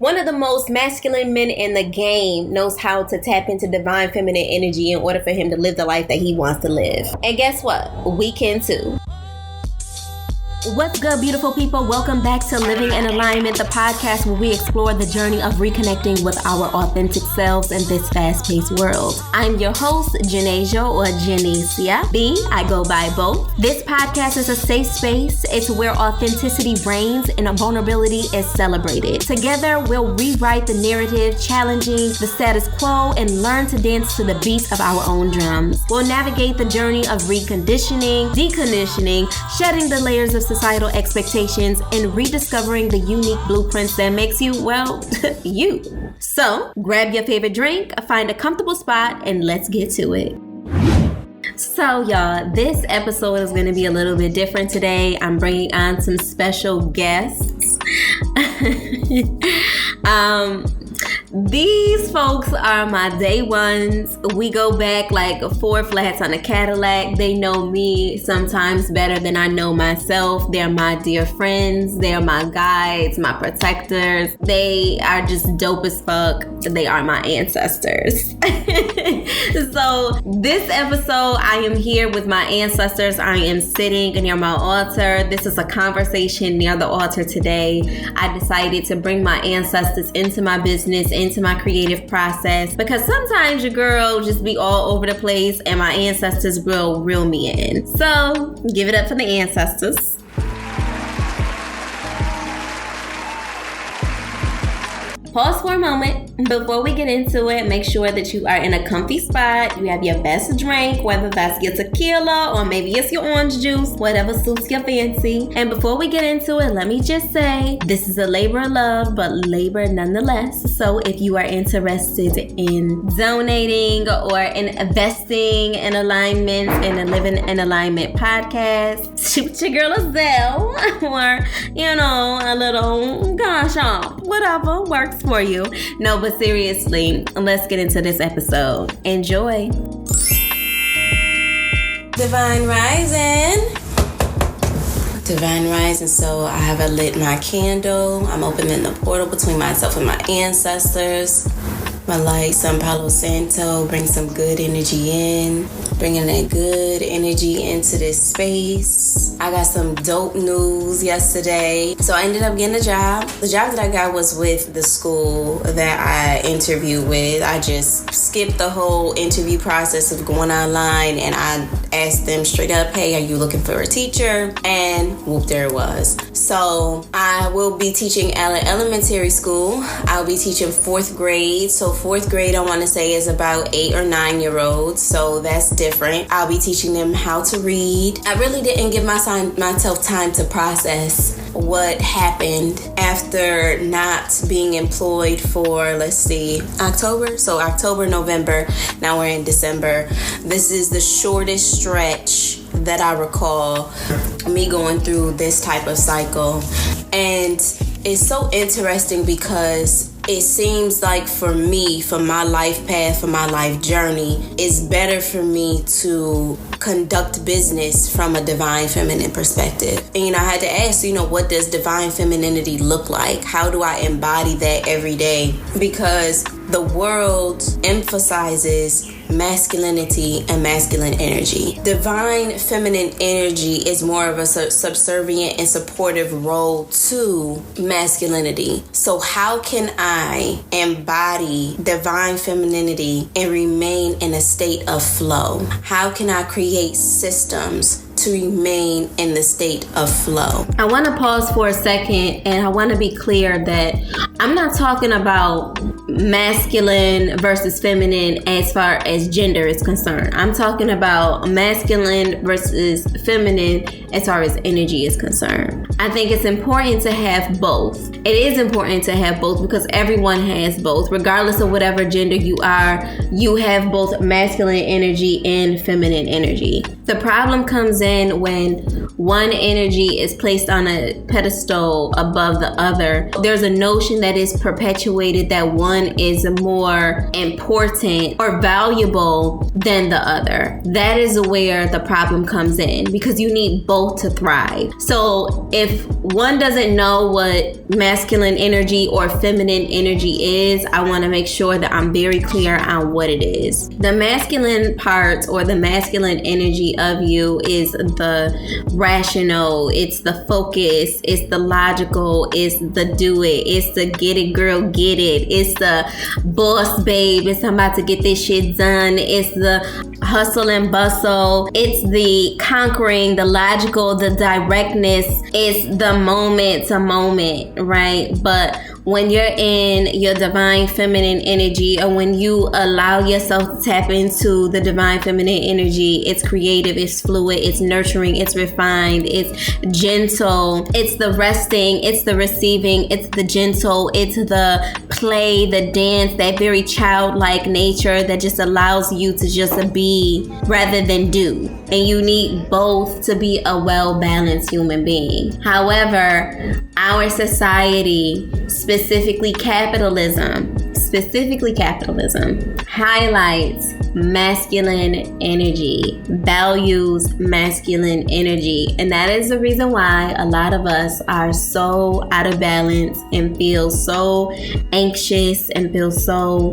One of the most masculine men in the game knows how to tap into divine feminine energy in order for him to live the life that he wants to live. And guess what? We can too. What's good, beautiful people? Welcome back to Living in Alignment, the podcast where we explore the journey of reconnecting with our authentic selves in this fast-paced world. I'm your host, JahnaSia or JahnaSia B. I go by both. This podcast is a safe space. It's where authenticity reigns and vulnerability is celebrated. Together, we'll rewrite the narrative, challenging the status quo, and learn to dance to the beats of our own drums. We'll navigate the journey of reconditioning, deconditioning, shedding the layers of societal expectations, and rediscovering the unique blueprints that makes you, well, you. So, grab your favorite drink, find a comfortable spot, and let's get to it. So, y'all, this episode is going to be a little bit different today. I'm bringing on some special guests. These folks are my day ones. We go back like 4 flats on a Cadillac. They know me sometimes better than I know myself. They're my dear friends. They're my guides, my protectors. They are just dope as fuck. They are my ancestors. So this episode, I am here with my ancestors. I am sitting near my altar. This is a conversation near the altar today. I decided to bring my ancestors into my business, into my creative process, because sometimes your girl just be all over the place and my ancestors will reel me in. So give it up for the ancestors. Pause for a moment. Before we get into it, make sure that you are in a comfy spot. You have your best drink, whether that's your tequila or maybe it's your orange juice, whatever suits your fancy. And before we get into it, let me just say, this is a labor of love, but labor nonetheless. So if you are interested in donating or in investing in alignment in a Living in Alignment podcast, shoot your girl a Zelle or, a little gosh off, whatever works for you. No, but seriously, let's get into this episode. Enjoy. Divine Rising. Divine Rising. So I have lit my candle. I'm opening the portal between myself and my ancestors. My light, San Palo Santo, bring some good energy in. Bringing that good energy into this space. I got some dope news yesterday. So I ended up getting a job. The job that I got was with the school that I interviewed with. I just skipped the whole interview process of going online, and I asked them straight up, hey, are you looking for a teacher? And whoop, there it was. So I will be teaching at an elementary school. I'll be teaching 4th grade. So 4th grade, I want to say, is about 8 or 9-year-olds. So that's different. I'll be teaching them how to read. I really didn't give myself time to process what happened after not being employed for, October. So October, November. Now we're in December. This is the shortest stretch that I recall me going through this type of cycle. And it's so interesting because it seems like for me, for my life path, for my life journey, it's better for me to conduct business from a divine feminine perspective. And, I had to ask, what does divine femininity look like? How do I embody that every day? Because the world emphasizes masculinity and masculine energy. Divine feminine energy is more of a subservient and supportive role to masculinity. So how can I embody divine femininity and remain in a state of flow? How can I create systems to remain in the state of flow? I want to pause for a second, and I want to be clear that I'm not talking about masculine versus feminine as far as gender is concerned. I'm talking about masculine versus feminine as far as energy is concerned. I think it's important to have both. It is important to have both because everyone has both. Regardless of whatever gender you are, you have both masculine energy and feminine energy. The problem comes in when one energy is placed on a pedestal above the other. There's a notion that is perpetuated that one is more important or valuable than the other. That is where the problem comes in, because you need both to thrive. So if one doesn't know what masculine energy or feminine energy is, I want to make sure that I'm very clear on what it is. The masculine part or the masculine energy of you is the rational, it's the focus, it's the logical, it's the do it, it's the get it girl get it, it's the boss babe, it's I'm about to get this shit done, it's the hustle and bustle, it's the conquering, the logical, the directness, it's the moment to moment, right? But when you're in your divine feminine energy, or when you allow yourself to tap into the divine feminine energy, it's creative, it's fluid, it's nurturing, it's refined, it's gentle, it's the resting, it's the receiving, it's the gentle, it's the play, the dance, that very childlike nature that just allows you to just be rather than do. And you need both to be a well-balanced human being. However, our society, specifically capitalism, highlights masculine energy, values masculine energy. And that is the reason why a lot of us are so out of balance and feel so anxious and feel so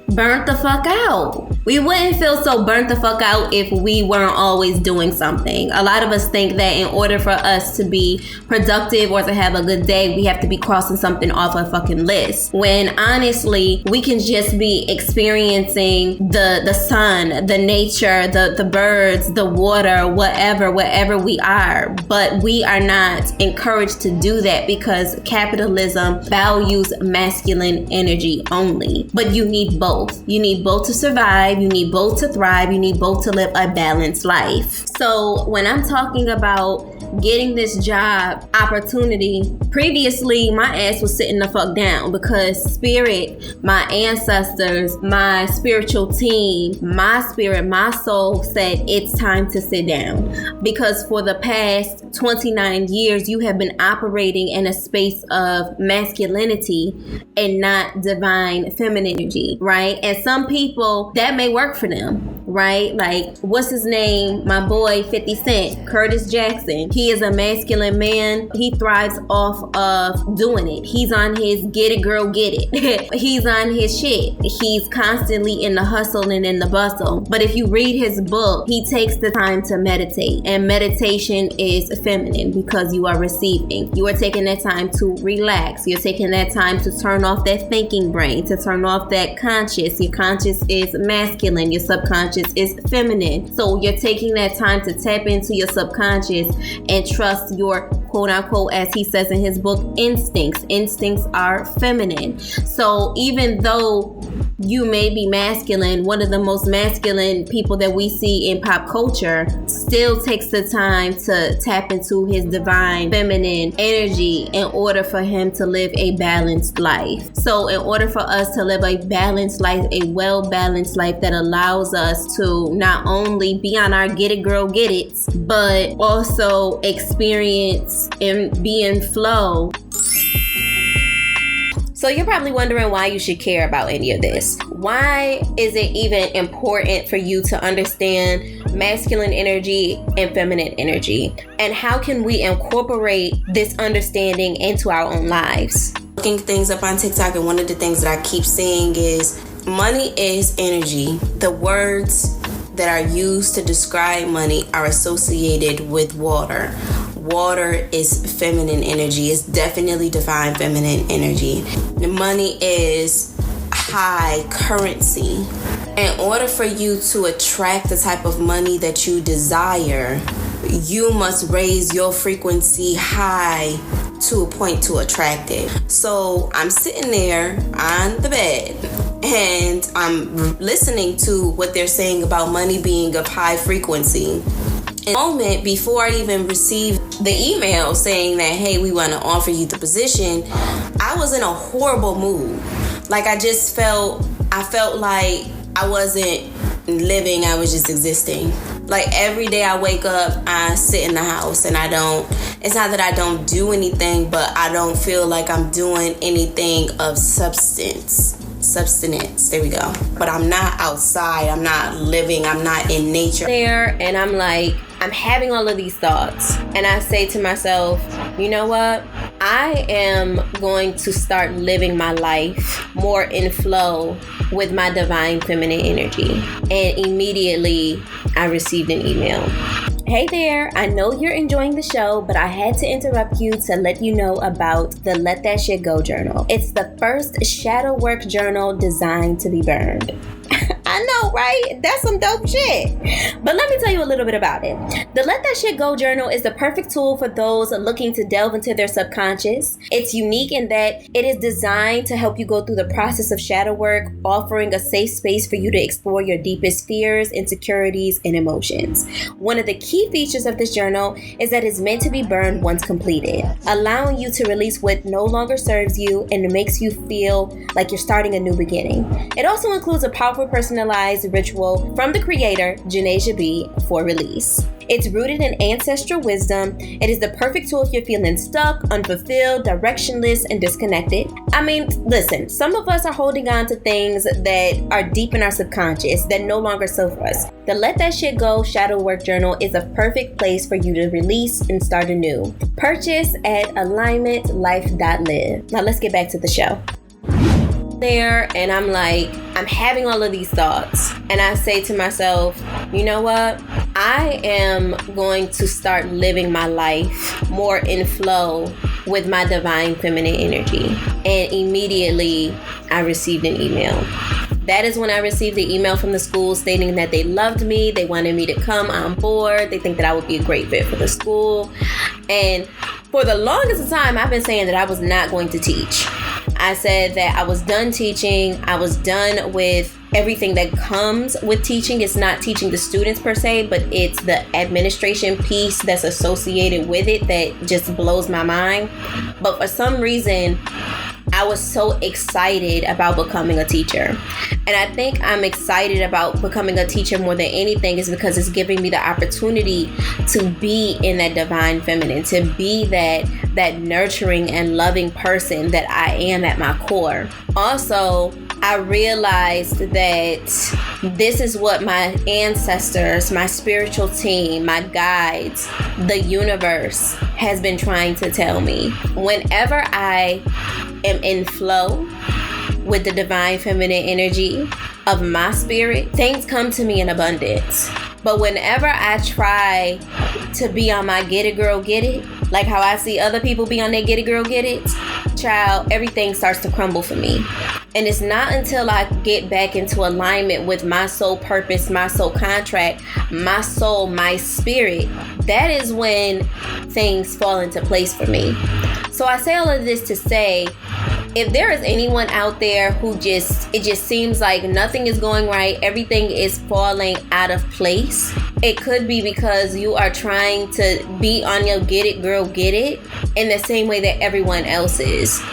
burnt the fuck out. We wouldn't feel so burnt the fuck out if we weren't always doing something. A lot of us think that in order for us to be productive or to have a good day, we have to be crossing something off a fucking list. When honestly, we can just be experiencing the sun, the nature, the birds, the water, wherever we are. But we are not encouraged to do that because capitalism values masculine energy only. But you need both. You need both to survive. You need both to thrive. You need both to live a balanced life. So when I'm talking about getting this job opportunity, previously my ass was sitting the fuck down because spirit, my ancestors, my spiritual team, my spirit, my soul said it's time to sit down. Because for the past 29 years, you have been operating in a space of masculinity and not divine feminine energy, right? And some people, that may work for them, right? Like, what's his name? My boy 50 Cent, Curtis Jackson. He is a masculine man. He thrives off of doing it. He's on his get it girl get it. He's on his shit. He's constantly in the hustle and in the bustle. But if you read his book, he takes the time to meditate. And meditation is feminine because you are receiving. You are taking that time to relax. You're taking that time to turn off that thinking brain, to turn off that conscious. Your conscious is masculine. Your subconscious is feminine. So you're taking that time to tap into your subconscious and trust your quote unquote, as he says in his book, instincts. Instincts are feminine. So even though you may be masculine, one of the most masculine people that we see in pop culture still takes the time to tap into his divine feminine energy in order for him to live a balanced life. So in order for us to live a balanced life, a well-balanced life that allows us to not only be on our get it girl get it, but also experience and be in flow. So you're probably wondering why you should care about any of this. Why is it even important for you to understand masculine energy and feminine energy? And how can we incorporate this understanding into our own lives? Looking things up on TikTok, and one of the things that I keep seeing is money is energy. The words that are used to describe money are associated with water. Water is feminine energy. It's definitely divine feminine energy. The money is high currency. In order for you to attract the type of money that you desire, you must raise your frequency high to a point to attract it. So I'm sitting there on the bed and I'm listening to what they're saying about money being of high frequency. In a moment before I even received the email saying that, hey, we want to offer you the position, I was in a horrible mood. Like I felt like I wasn't living, I was just existing. Like every day I wake up, I sit in the house and it's not that I don't do anything, but I don't feel like I'm doing anything of substance. There we go. But I'm not outside, I'm not living, I'm not in nature. There, and I'm like, I'm having all of these thoughts, and I say to myself, you know what? I am going to start living my life more in flow with my divine feminine energy. And immediately I received an email. Hey there, I know you're enjoying the show, but I had to interrupt you to let you know about the Let That Shit Go journal. It's the first shadow work journal designed to be burned. I know, right? That's some dope shit. But let me tell you a little bit about it. The Let That Shit Go journal is the perfect tool for those looking to delve into their subconscious. It's unique in that it is designed to help you go through the process of shadow work, offering a safe space for you to explore your deepest fears, insecurities, and emotions. One of the key features of this journal is that it's meant to be burned once completed, allowing you to release what no longer serves you and makes you feel like you're starting a new beginning. It also includes a powerful personalized ritual from the creator, JahnaSia B, for release. It's rooted in ancestral wisdom. It is the perfect tool if you're feeling stuck, unfulfilled, directionless, and disconnected. I mean, listen, some of us are holding on to things that are deep in our subconscious that no longer serve us. The Let That Shit Go Shadow Work Journal is a perfect place for you to release and start anew. Purchase at alignmentlife.live. Now let's get back to the show. There, and I'm like, I'm having all of these thoughts, and I say to myself, you know what? I am going to start living my life more in flow with my divine feminine energy. And immediately I received an email. That is when I received the email from the school stating that they loved me, they wanted me to come on board, they think that I would be a great fit for the school. And for the longest time, I've been saying that I was not going to teach. I said that I was done teaching. I was done with everything that comes with teaching. It's not teaching the students per se, but it's the administration piece that's associated with it that just blows my mind. But for some reason, I was so excited about becoming a teacher. And I think I'm excited about becoming a teacher more than anything is because it's giving me the opportunity to be in that divine feminine, to be that nurturing and loving person that I am at my core. Also, I realized that this is what my ancestors, my spiritual team, my guides, the universe has been trying to tell me. Whenever I am in flow with the divine feminine energy of my spirit, things come to me in abundance. But whenever I try to be on my get it girl get it, like how I see other people be on their get it girl get it, child, everything starts to crumble for me. And it's not until I get back into alignment with my soul purpose, my soul contract, my soul, my spirit, that is when things fall into place for me. So I say all of this to say, if there is anyone out there who it just seems like nothing is going right, everything is falling out of place, it could be because you are trying to be on your get it girl get it in the same way that everyone else is.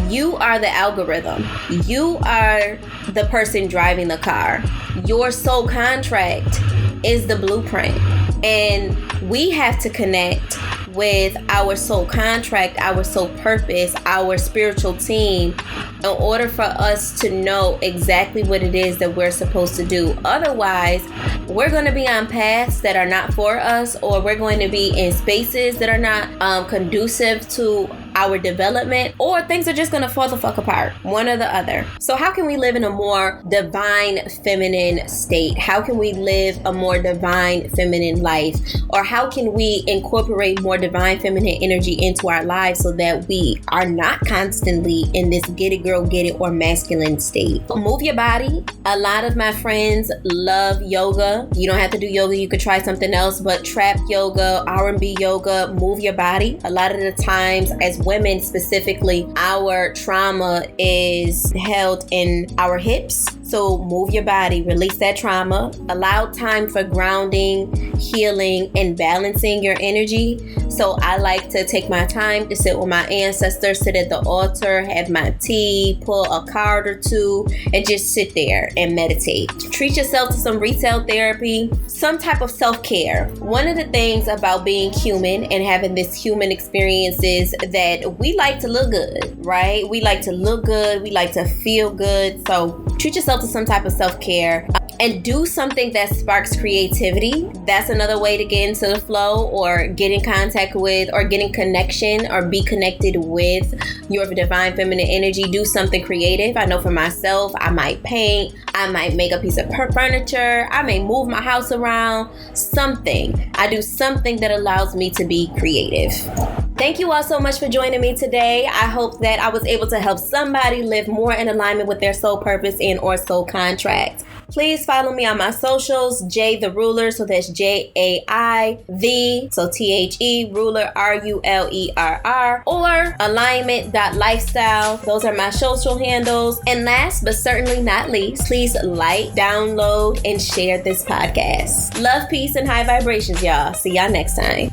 You are the algorithm. You are the person driving the car. Your soul contract is the blueprint. And we have to connect with our soul contract, our soul purpose, our spiritual team in order for us to know exactly what it is that we're supposed to do. Otherwise, we're going to be on paths that are not for us, or we're going to be in spaces that are not conducive to our development, or things are just going to fall the fuck apart, one or the other. So how can we live in a more divine feminine state? How can we live a more divine feminine life? Or how can we incorporate more divine feminine energy into our lives so that we are not constantly in this get it girl get it or masculine state? Move your body. A lot of my friends love yoga. You don't have to do yoga, you could try something else, but trap yoga, R&B yoga, move your body. A lot of the times as women specifically, our trauma is held in our hips. So move your body, release that trauma, allow time for grounding, healing, and balancing your energy. So I like to take my time to sit with my ancestors, sit at the altar, have my tea, pull a card or two, and just sit there and meditate. Treat yourself to some retail therapy, some type of self-care. One of the things about being human and having this human experience is that we like to look good, right? We like to look good. We like to feel good. So treat yourself to some type of self-care and do something that sparks creativity. That's another way to get into the flow or get in contact with or get in connection or be connected with your divine feminine energy. Do something creative. I know for myself, I might paint, I might make a piece of furniture, I may move my house around, something. I do something that allows me to be creative. Thank you all so much for joining me today. I hope that I was able to help somebody live more in alignment with their soul purpose and or soul contract. Please follow me on my socials, Jay the Ruler, so that's JAI, so THE, Ruler, RULERR, or alignment.lifestyle. Those are my social handles. And last but certainly not least, please like, download, and share this podcast. Love, peace, and high vibrations, y'all. See y'all next time.